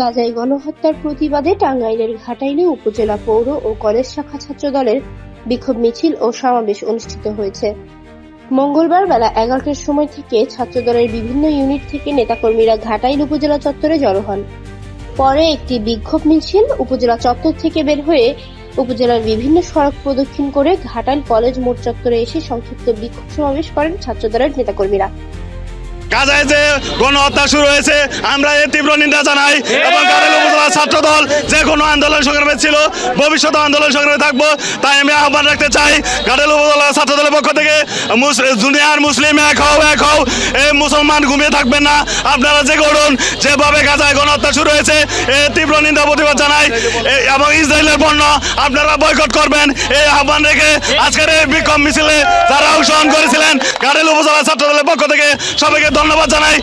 গাজায় গণহত্যার প্রতিবাদে টাঙ্গাইলের ঘাটাইলে উপজেলা পৌর ও কলেজ শাখা ছাত্রদলের বিক্ষোভ মিছিল ও সমাবেশ অনুষ্ঠিত হয়েছে। মঙ্গলবার বেলা 11টার সময় থেকে ছাত্রদলের বিভিন্ন ইউনিট থেকে নেতাকর্মীরা ঘাটাইল উপজেলা চত্বরে জড়ো হন। পরে একটি বিক্ষোভ মিছিল উপজেলা চত্বর থেকে বের হয়ে উপজেলার বিভিন্ন সড়ক প্রদক্ষিণ করে ঘাটাইল কলেজ মোড় চত্বরে এসে সংক্ষিপ্ত বিক্ষোভ সমাবেশ করেন ছাত্রদলের নেতাকর্মীরা। গাজায় যে গণহত্যা শুরু হয়েছে আমরা এর তীব্র নিন্দা জানাই এবং ঘাটাইল উপজেলা ছাত্রদল যে কোনো আন্দোলন সংগ্রামে ছিল, ভবিষ্যৎ আন্দোলন সংগ্রামে থাকবো, তাই আমি আহ্বান রাখতে চাই ঘাটাইল উপজেলা ছাত্রদলের পক্ষ থেকে দুনিয়ার মুসলিম এক হও, এই মুসলমান ঘুমিয়ে থাকবেন না, আপনারা যে করুন, যেভাবে গাজায় গণহত্যা শুরু হয়েছে এর তীব্র নিন্দা প্রতিবাদ জানাই এবং ইসরায়েলের পণ্য আপনারা বয়কট করবেন এই আহ্বান রেখে আজকের এই বিক্ষোভ মিছিলে যারা অংশগ্রহণ করেছিলেন ঘাটাইল উপজেলা ছাত্রদলের পক্ষ থেকে সবাইকে ধন্যবাদ জানাই।